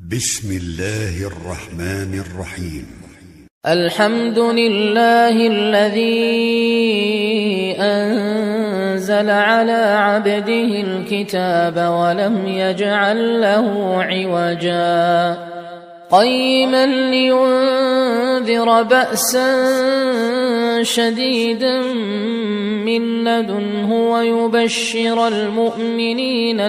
بسم الله الرحمن الرحيم. الحمد لله الذي أنزل على عبده الكتاب ولم يجعل له عوجا قيما لينذر بأسا شديدا من لدنه ويبشر المؤمنين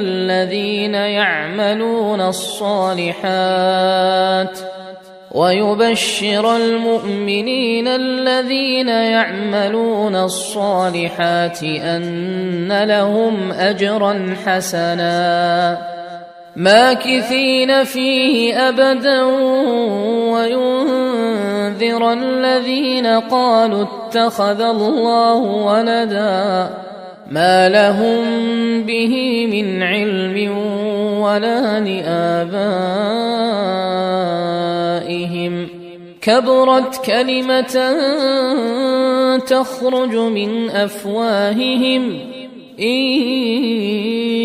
الذين يعملون الصالحات أن لهم أجرا حسنا ماكثين فيه أبدا وينذر الذين قالوا اتخذ الله ولدا ما لهم به من علم ولا لآبائهم كبرت كلمة تخرج من أفواههم إن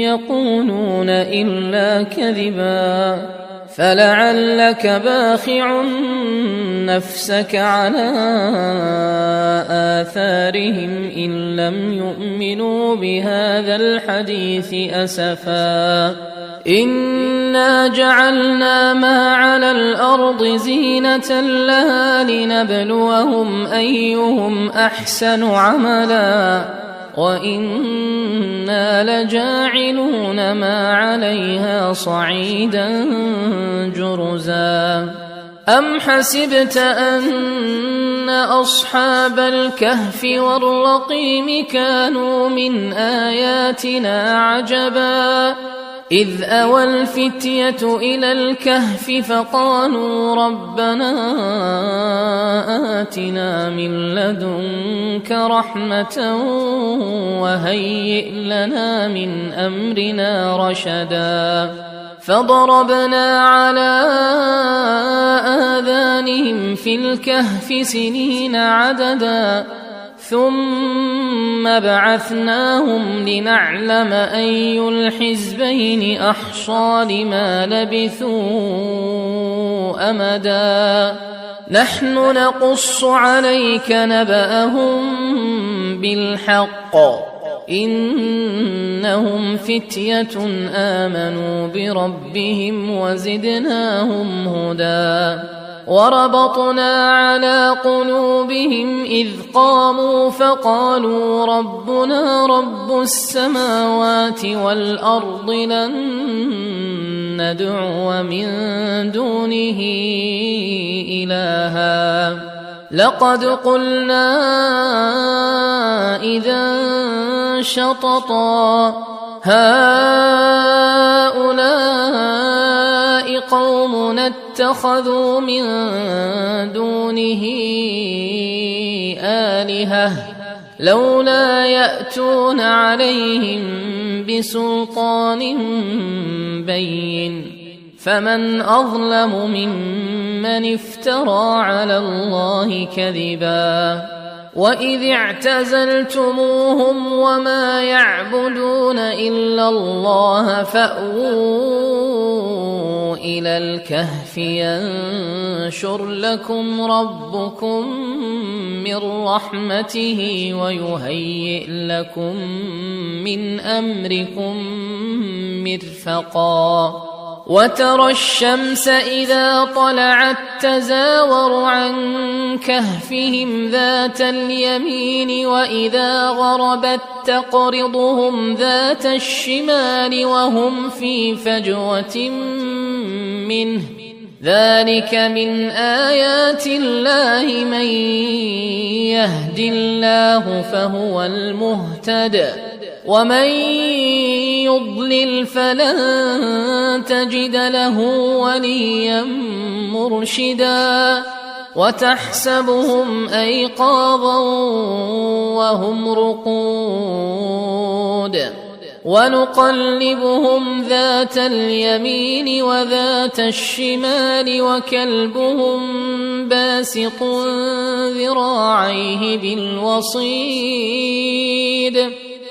يقولون إلا كذبا فلعلك باخع نفسك على آثارهم إن لم يؤمنوا بهذا الحديث أسفا إنا جعلنا ما على الأرض زينة لها لنبلوهم أيهم أحسن عملا وإنا لجاعلون ما عليها صعيدا جرزا أم حسبت أن أصحاب الكهف والرقيم كانوا من آياتنا عجبا إذ أوى الفتية إلى الكهف فقالوا ربنا آتنا من لدنك رحمة وهيئ لنا من أمرنا رشدا فضربنا على آذانهم في الكهف سنين عددا ثم بعثناهم لنعلم أي الحزبين أحصى لما لبثوا أمدا نحن نقص عليك نبأهم بالحق إنهم فتية آمنوا بربهم وزدناهم هدى وربطنا على قلوبهم إذ قاموا فقالوا ربنا رب السماوات والأرض لن ندعو من دونه إلها لقد قلنا إذا شططا هؤلاء قومنا اتخذوا من دونه آلهة لولا يأتون عليهم بسلطان بين فمن أظلم ممن افترى على الله كذبا وإذ اعتزلتموهم وما يعبدون إلا الله فأووا إلى الكهف ينشر لكم ربكم من رحمته ويهيئ لكم من أمركم مرفقا وترى الشمس إذا طلعت تزاور عن كهفهم ذات اليمين وإذا غربت تقرضهم ذات الشمال وهم في فجوة منه ذلك من آيات الله من يهد الله فهو المهتد ومن يضلل فلن تجد له وليا مرشدا وتحسبهم أيقاظا وهم رقود ونقلبهم ذات اليمين وذات الشمال وكلبهم باسط ذراعيه بالوصيد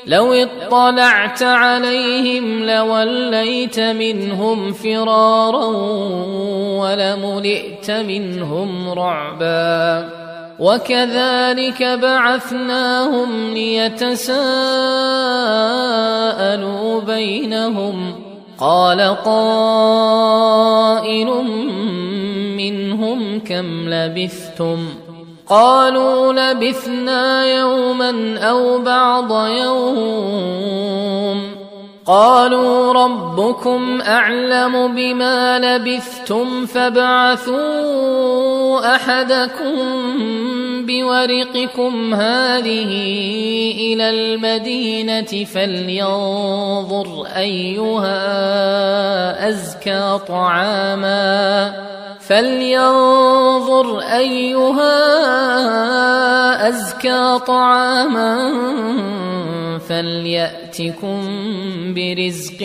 لو اطلعت عليهم لوليت منهم فرارا ولملئت منهم رعبا وكذلك بعثناهم ليتساءلوا بينهم قال قائل منهم كم لبثتم قالوا لبثنا يوما أو بعض يوم قالوا ربكم أعلم بما لبثتم فابعثوا أحدكم بورقكم هذه إلى المدينة فلينظر أيها أزكى طعاما فليأتكم برزق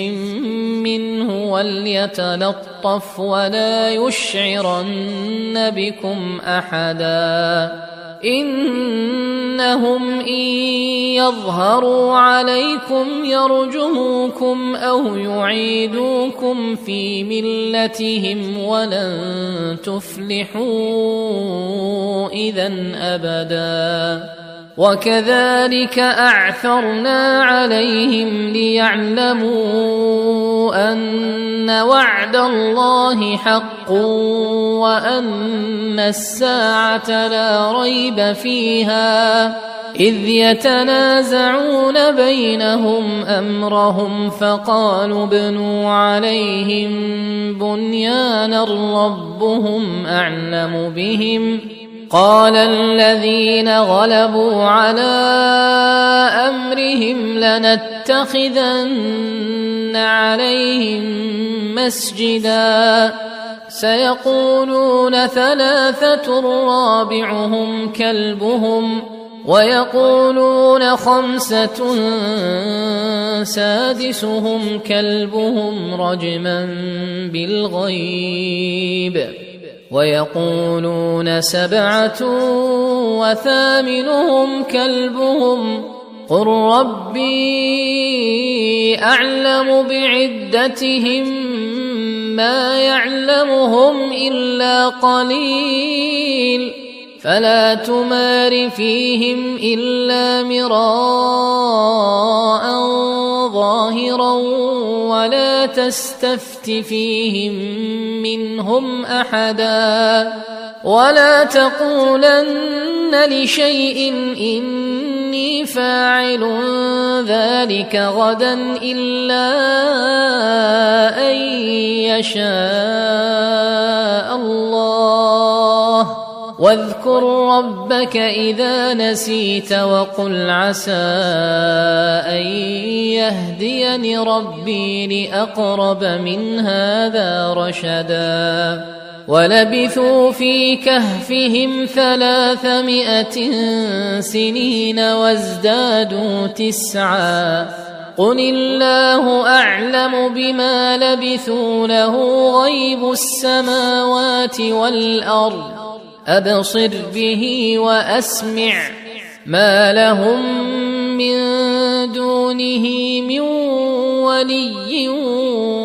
منه وليتلطف ولا يشعرن بكم أحدا إنهم إن يظهروا عليكم يرجموكم أو يعيدوكم في ملتهم ولن تفلحوا إذا أبدا وكذلك أعثرنا عليهم ليعلموا أن وعد الله حق وأن الساعة لا ريب فيها إذ يتنازعون بينهم أمرهم فقالوا ابنوا عليهم بنيانا ربهم أعلم بهم قال الذين غلبوا على أمرهم لنتخذن عليهم مسجدا سيقولون ثلاثة رابعهم كلبهم ويقولون خمسة سادسهم كلبهم رجما بالغيب ويقولون سبعة وثامنهم كلبهم قل ربي أعلم بعدتهم ما يعلمهم إلا قليل فلا تمار فيهم إلا مراء ظاهرا ولا تستفت فيهم منهم أحدا ولا تقولن لشيء إني فاعل ذلك غدا إلا أن يشاء الله واذكر ربك إذا نسيت وقل عسى أن يهديني ربي لأقرب من هذا رشدا ولبثوا في كهفهم 300 سنين وازدادوا 9 قل الله أعلم بما لبثوا له غيب السماوات والأرض أبصر به وأسمع ما لهم من دونه من ولي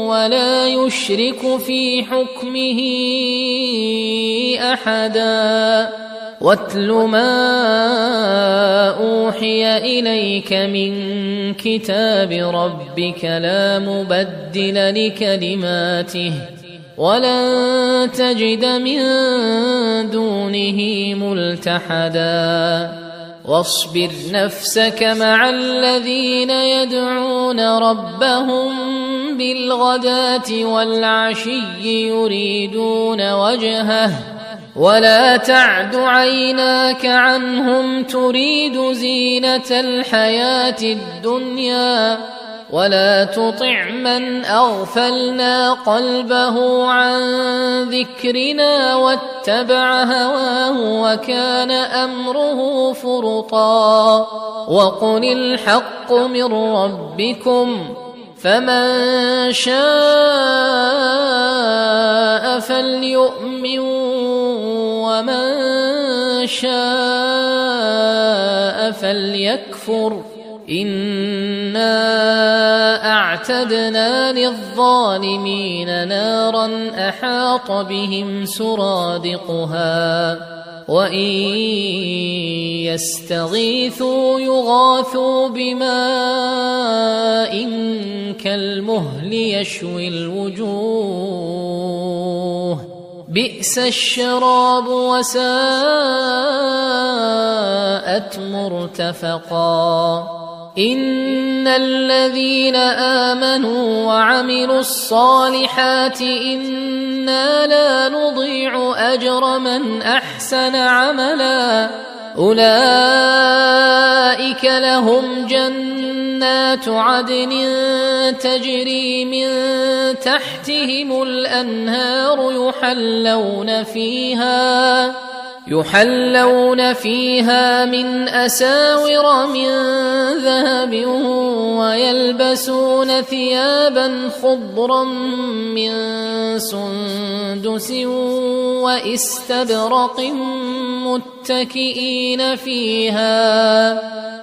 ولا يشرك في حكمه أحدا واتل ما أوحي إليك من كتاب ربك لا مبدل لكلماته ولن تجد من دونه ملتحدا واصبر نفسك مع الذين يدعون ربهم بالغداة والعشي يريدون وجهه ولا تعد عيناك عنهم تريد زينة الحياة الدنيا ولا تطع من أغفلنا قلبه عن ذكرنا واتبع هواه وكان أمره فرطا وقل الحق من ربكم فمن شاء فليؤمن ومن شاء فليكفر إنا أعتدنا للظالمين نارا أحاط بهم سرادقها وإن يستغيثوا يغاثوا بماء كالمهل يشوي الوجوه بئس الشراب وساءت مرتفقا إن الذين آمنوا وعملوا الصالحات إنا لا نضيع أجر من أحسن عملا أولئك لهم جنات عدن تجري من تحتهم الأنهار يحلون فيها من أساور من ذهب ويلبسون ثيابا خضرا من سندس واستبرق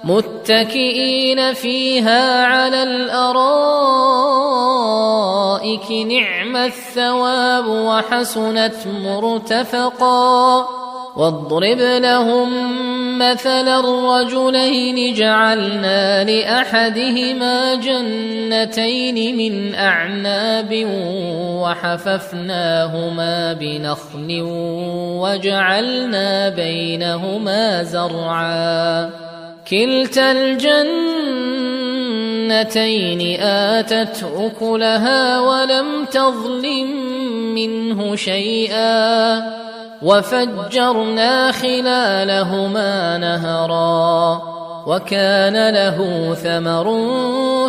متكئين فيها على الأرائك نعم الثواب وحسنت مرتفقا واضرب لهم مثل الرجلين جعلنا لأحدهما جنتين من أعناب وحففناهما بنخل وجعلنا بينهما زرعا كلتا الجنتين آتت أكلها ولم تظلم منه شيئا وفجرنا خلالهما نهرا وكان له ثمر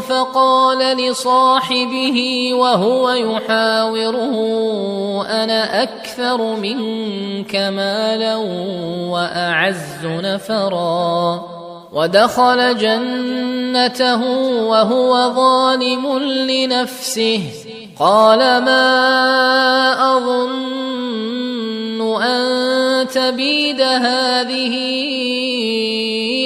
فقال لصاحبه وهو يحاوره أنا أكثر منك مالا وأعز نفرا ودخل جنته وهو ظالم لنفسه قال ما أظن أن تبيد هذه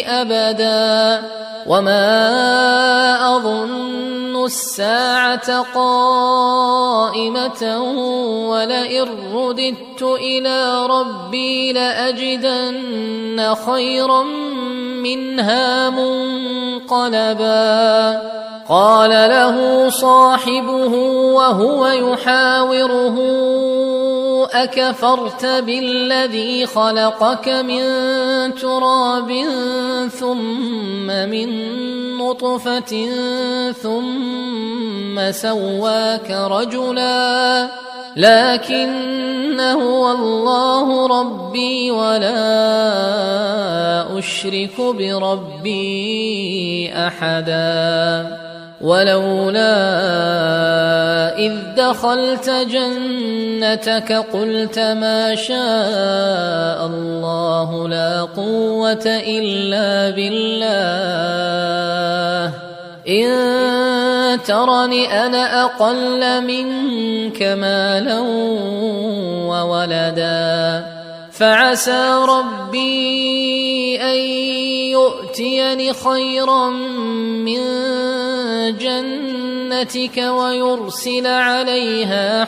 أبدا وما أظن الساعة قائمة ولئن رددت إلى ربي لأجدن خيرا منها منقلبا قال له صاحبه وهو يحاوره أكفرت بالذي خلقك من تراب ثم من نطفة ثم سواك رجلا لكن هو الله ربي ولا أشرك بربي أحدا ولولا إذ دخلت جنتك قلت ما شاء الله لا قوة إلا بالله إن ترني أنا أقل منك مالا وولدا فعسى ربي أن يؤتيني خيرا من جنتك ويرسل عليها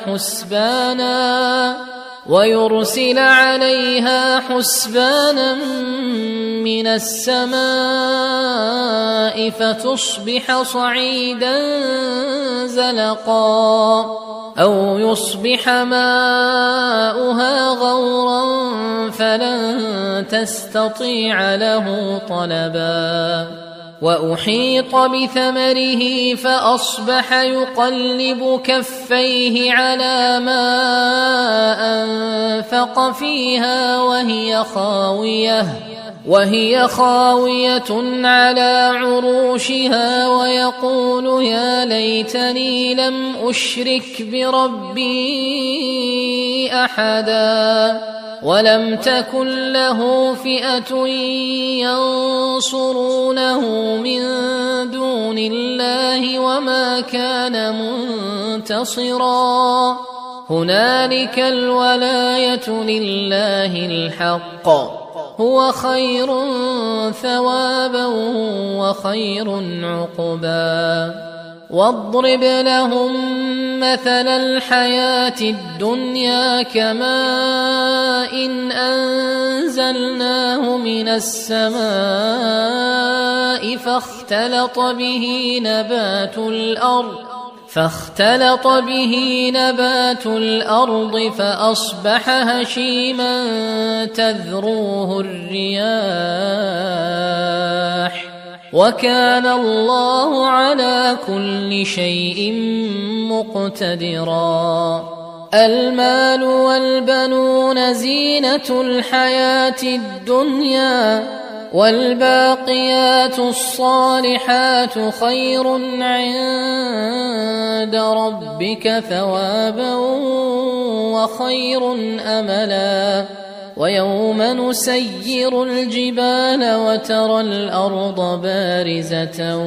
حسبانا من السماء فتصبح صعيدا زلقا أو يصبح ماؤها غورا فلن تستطيع له طلبا وأحيط بثمره فأصبح يقلب كفيه على ما أنفق فيها وهي خاوية على عروشها ويقول يا ليتني لم أشرك بربي أحدا ولم تكن له فئة ينصرونه من دون الله وما كان منتصرا هنالك الولاية لله الحق هو خير ثوابا وخير عقبا واضرب لهم مثل الحياة الدنيا كماء إن أنزلناه من السماء فاختلط به نبات الأرض فأصبح هشيما تذروه الرياح وكان الله على كل شيء مقتدرا المال والبنون زينة الحياة الدنيا والباقيات الصالحات خير عند ربك ثوابا وخير أملا ويوم نسير الجبال وترى الأرض بارزة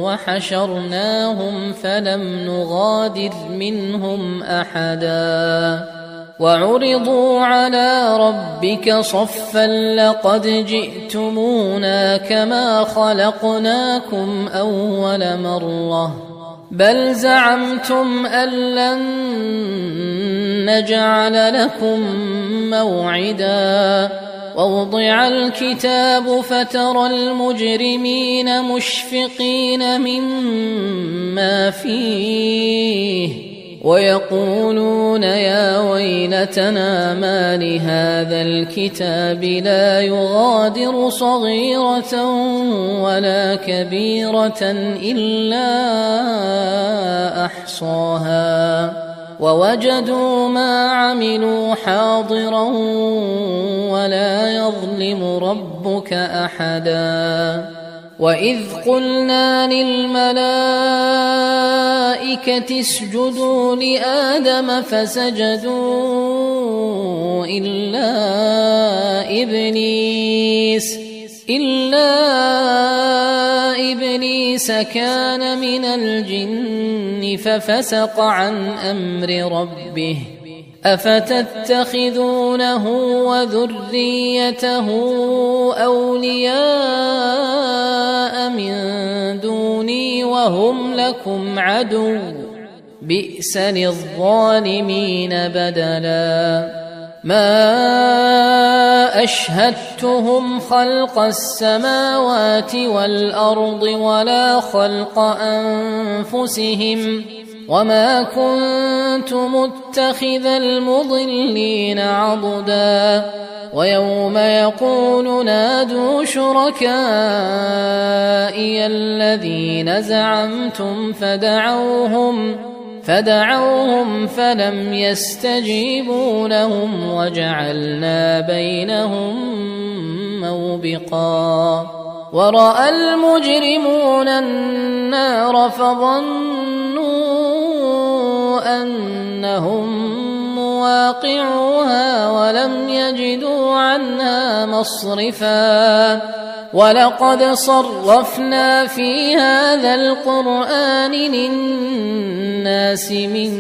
وحشرناهم فلم نغادر منهم أحدا وعرضوا على ربك صفا لقد جئتمونا كما خلقناكم أول مرة بل زعمتم أن لن نجعل لكم موعدا ووضع الكتاب فترى المجرمين مشفقين مما فيه ويقولون يا ويلتنا ما لهذا الكتاب لا يغادر صغيرة ولا كبيرة إلا أحصاها ووجدوا ما عملوا حاضرا ولا يظلم ربك أحدا وإذ قلنا للملائكة اسجدوا لآدم فسجدوا إلا إبليس كان من الجن ففسق عن أمر ربه أفتتخذونه وذريته أولياء من دوني وهم لكم عدو بئس للظالمين بدلا ما أشهدتهم خلق السماوات والأرض ولا خلق أنفسهم وما كنت متخذ المضلين عضدا ويوم يقول نادوا شركائي الذين زعمتم فدعوهم فلم يستجيبوا لهم وجعلنا بينهم موبقا ورأى المجرمون النار فظنوا أنهم مواقعوها ولم يجدوا عنها مصرفا ولقد صرفنا في هذا القرآن للناس من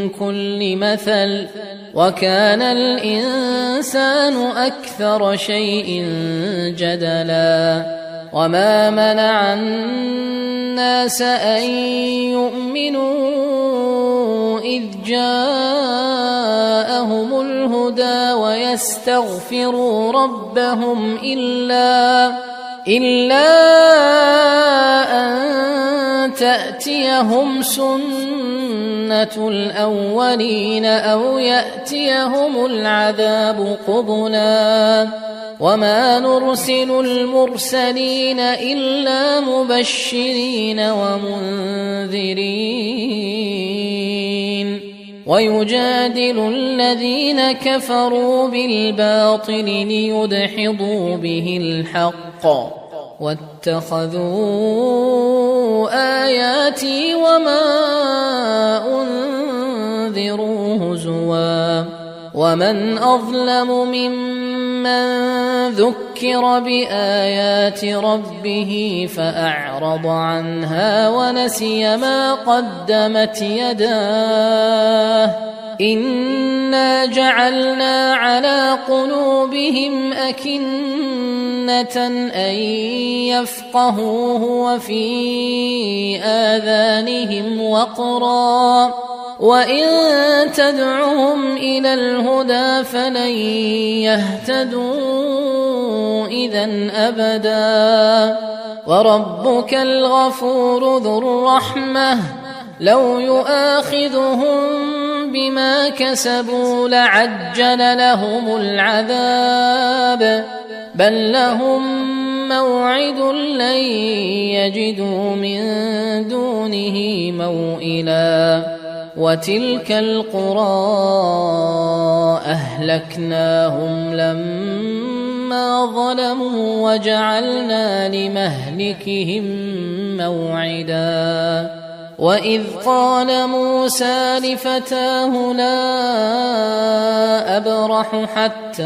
كل مثل وكان الإنسان أكثر شيء جدلا وما منع الناس أن يؤمنوا إذ جاءهم الهدى ويستغفروا ربهم إلا أن تأتيهم سنة الأولين أو يأتيهم العذاب قبلا وما نرسل المرسلين إلا مبشرين ومنذرين ويجادل الذين كفروا بالباطل ليدحضوا به الحق واتخذوا آياتي وما أنذروا هزوا ومن أظلم ممن ذكر بآيات ربه فأعرض عنها ونسي ما قدمت يداه إنا جعلنا على قلوبهم أكنة أن يفقهوه وفي آذانهم وقرا وإن تدعهم إلى الهدى فلن يهتدوا إذن أبدا وربك الغفور ذو الرحمة لو يؤاخذهم بما كسبوا لعجل لهم العذاب بل لهم موعد لن يجدوا من دونه موئلا وتلك القرى أهلكناهم لما ظلموا وجعلنا لمهلكهم موعدا وإذ قال موسى لفتاه لا أبرح حتى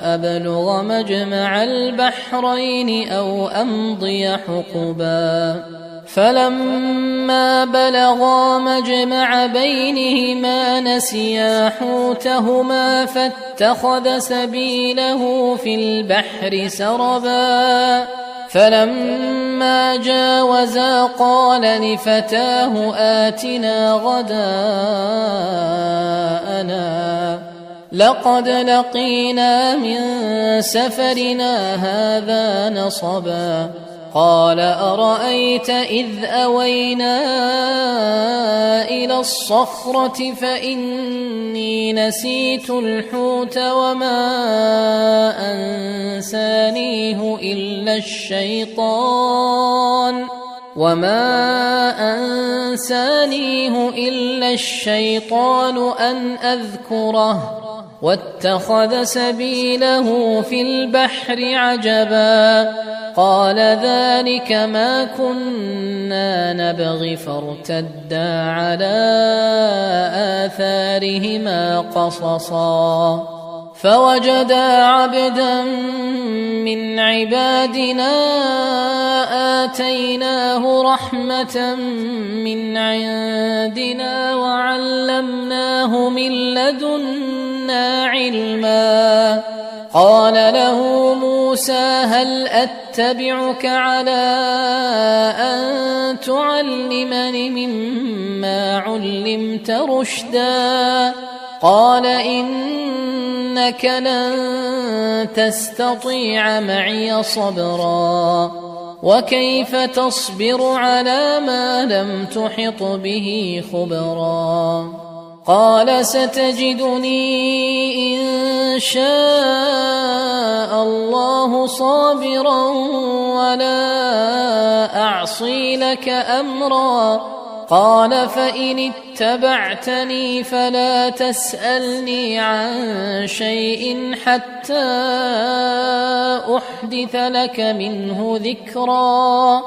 أبلغ مجمع البحرين أو أمضي حقبا فلما بلغا مجمع بينهما نسيا حوتهما فاتخذ سبيله في البحر سربا فلما جاوزا قال لفتاه آتنا غداءنا لقد لقينا من سفرنا هذا نصبا قال أرأيت إذ أوينا إلى الصخرة فإني نسيت الحوت وما أنسانيه إلا الشيطان أن أذكره واتخذ سبيله في البحر عجبا قال ذلك ما كنا نبغي فارتدا على آثارهما قصصا فوجدا عبدا من عبادنا آتيناه رحمة من عندنا وعلمناه من لدنا علما قال له موسى هل أتبعك على أن تعلمني مما علمت رشدا قال إنك لن تستطيع معي صبرا وكيف تصبر على ما لم تحط به خبرا قال ستجدني إن شاء الله صابرا ولا أعصي لك أمرا قال فإن اتبعتني فلا تسألني عن شيء حتى أحدث لك منه ذكرا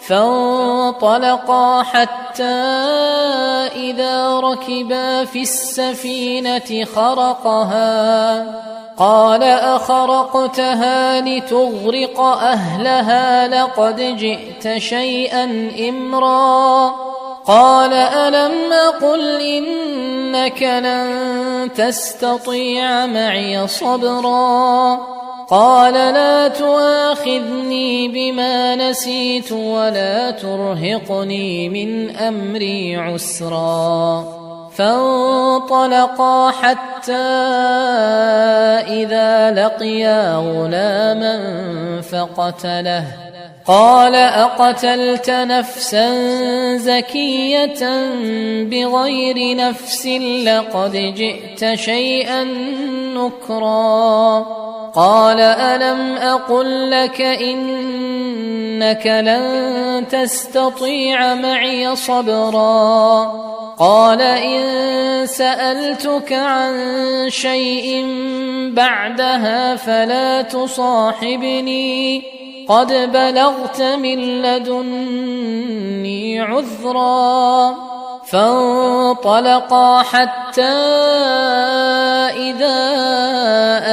فانطلقا حتى إذا ركبا في السفينة خرقها قال أخرقتها لتغرق أهلها لقد جئت شيئا إمرا قال ألم أقل إنك لن تستطيع معي صبرا قال لا تؤاخذني بما نسيت ولا ترهقني من أمري عسرا فانطلقا حتى إذا لقيا غلاما فقتله قال أقتلت نفسا زكية بغير نفس لقد جئت شيئا نكرا قال ألم أقل لك إنك لن تستطيع معي صبرا قال إن سألتك عن شيء بعدها فلا تصاحبني قد بلغت من لدني عذرا فانطلقا حتى إذا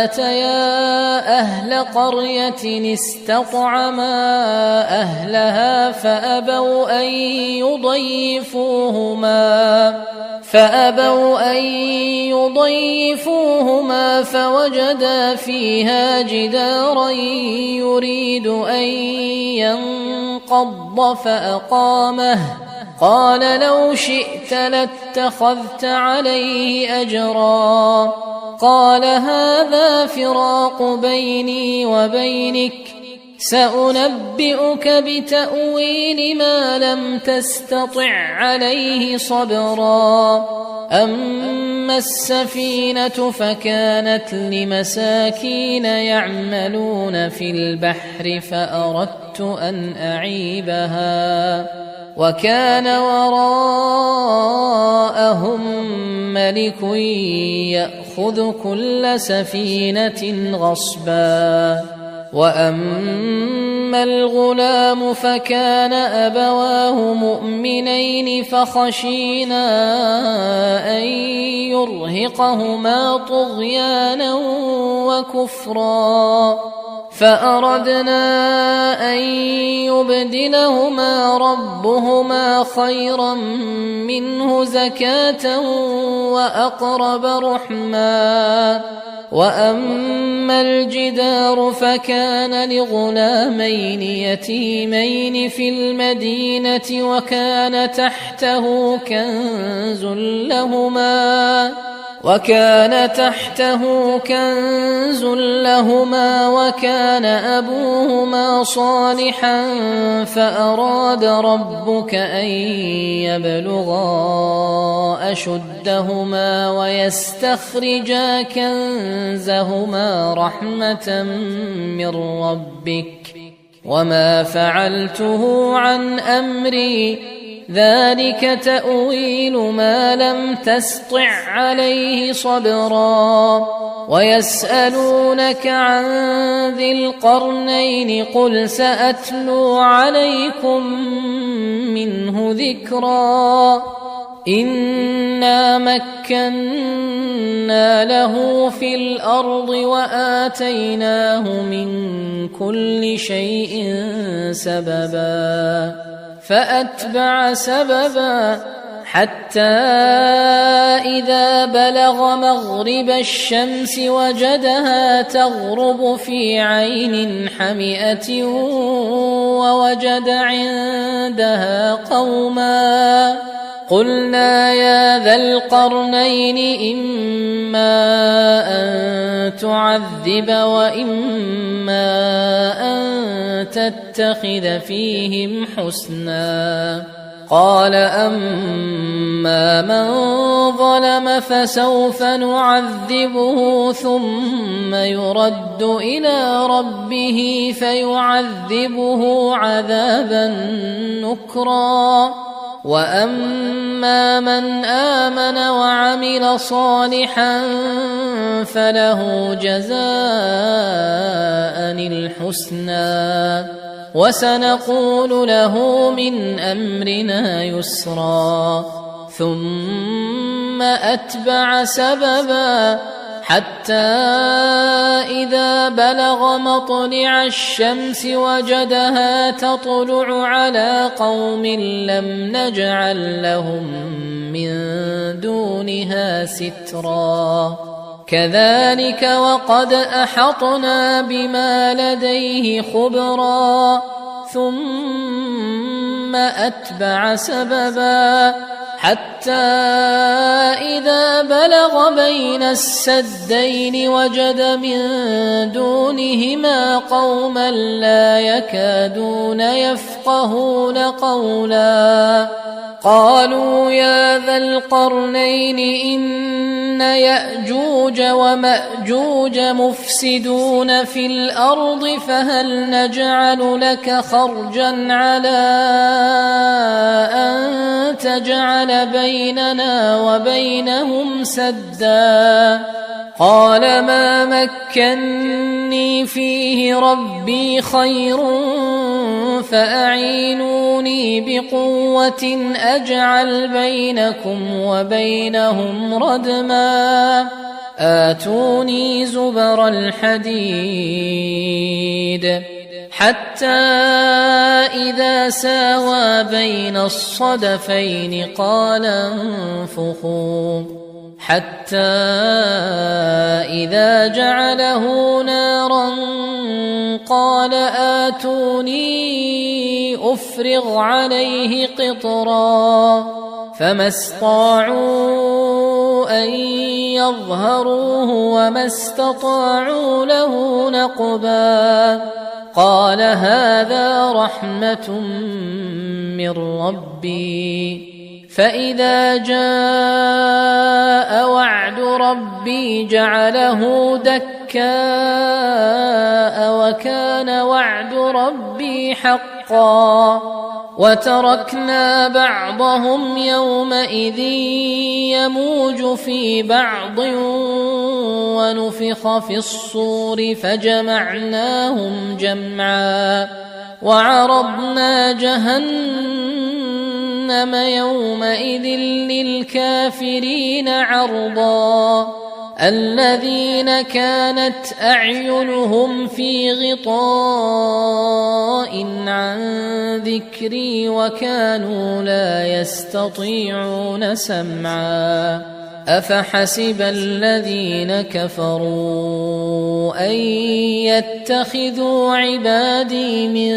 أتيا أهل قرية استطعما أهلها فأبوا أن يضيفوهما فأبوا أن يضيفوهما فوجدا فيها جدارا يريد أن ينقض فأقامه قال لو شئت لاتخذت عليه أجرا قال هذا فراق بيني وبينك سأنبئك بتأويل ما لم تستطع عليه صبرا أما السفينة فكانت لمساكين يعملون في البحر فأردت أن أعيبها وكان وراءهم ملك يأخذ كل سفينة غصبا وأما الغلام فكان أبواه مؤمنين فخشينا أن يرهقهما طغيانا وكفرا فأردنا أن يبدلهما ربهما خيرا منه زكاة وأقرب رحما وأما الجدار فكان لغلامين يتيمين في المدينة وكان تحته كنز لهما وكان أبوهما صالحا فأراد ربك أن يبلغا أشدهما ويستخرجا كنزهما رحمة من ربك وما فعلته عن أمري ذلك تأويل ما لم تسطع عليه صبرا ويسألونك عن ذي القرنين قل سأتلو عليكم منه ذكرا إنا مكنا له في الأرض وآتيناه من كل شيء سببا فأتبع سببا حتى إذا بلغ مغرب الشمس وجدها تغرب في عين حمئة ووجد عندها قوما قلنا يا ذا القرنين إما أن تعذب وإما أن تتخذ فيهم حسنا قال أما من ظلم فسوف نعذبه ثم يرد إلى ربه فيعذبه عذابا نكرا وأما من آمن وعمل صالحا فله جزاء الحسنى وسنقول له من أمرنا يسرا ثم أتبع سببا حتى إذا بلغ مطلع الشمس وجدها تطلع على قوم لم نجعل لهم من دونها سترا كذلك وقد أحطنا بما لديه خبرا ثم أتبع سببا حتى إذا بلغ بين السدين وجد من دونهما قوما لا يكادون يفقهون قولا قالوا يا ذا القرنين إن يأجوج ومأجوج مفسدون في الأرض فهل نجعل لك خرجا على أن تجعل بيننا وبينهم سدا قال ما مكني فيه ربي خير فأعينوني بقوة أجعل بينكم وبينهم ردما آتوني زبر الحديد حتى إذا ساوى بين الصدفين قال انفخوا حتى إذا جعله نارا قال آتوني أفرغ عليه قطرا فما استطاعوا أن يظهروه وما استطاعوا له نقبا قال هذا رحمة من ربي فإذا جاء وعد ربي جعله دكاء وكان وعد ربي حقا وتركنا بعضهم يومئذ يموج في بعض ونفخ في الصور فجمعناهم جمعا وعرضنا جهنم يومئذ للكافرين عرضا الذين كانت أعينهم في غطاء عن ذكري وكانوا لا يستطيعون سمعا أفحسب الذين كفروا أن يتخذوا عبادي من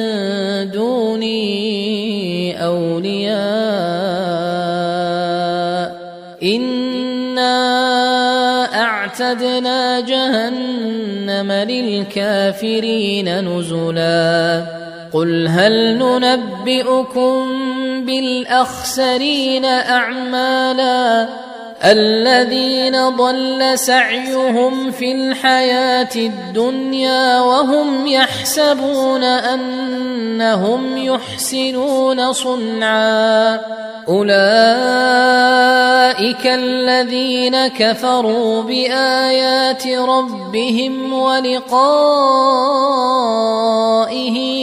دوني أولياء إنا أعتدنا جهنم للكافرين نزلا قل هل ننبئكم بالأخسرين أعمالا الذين ضل سعيهم في الحياة الدنيا وهم يحسبون أنهم يحسنون صنعا أولئك الذين كفروا بآيات ربهم ولقائه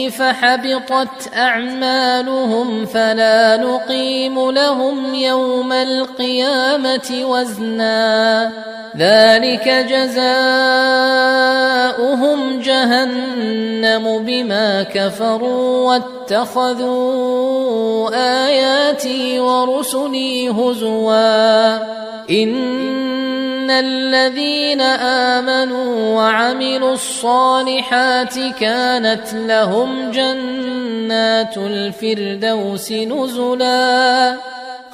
فحبطت أعمالهم فلا نقيم لهم يوم القيامة وزنا ذلك جزاؤهم جهنم بما كفروا واتخذوا آياتي ورسلي هزوا إن الذين آمنوا وعملوا الصالحات كانت لهم جنات الفردوس نزلا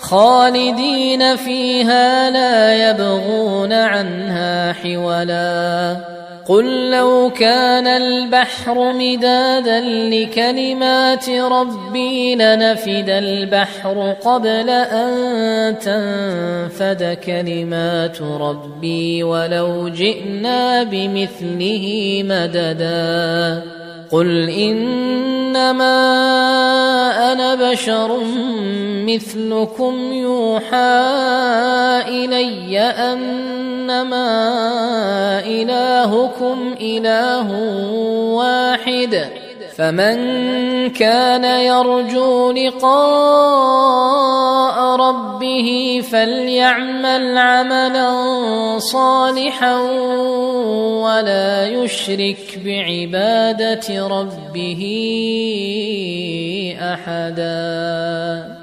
خالدين فيها لا يبغون عنها حولا قل لو كان البحر مدادا لكلمات ربي لنفد البحر قبل أن تنفد كلمات ربي ولو جئنا بمثله مددا قل إنما أنا بشر مثلكم يوحى إلي أنما إلهكم إله واحد فمن كان يرجو لقاء ربه فليعمل عملا صالحا ولا يشرك بعبادة ربه أحدا.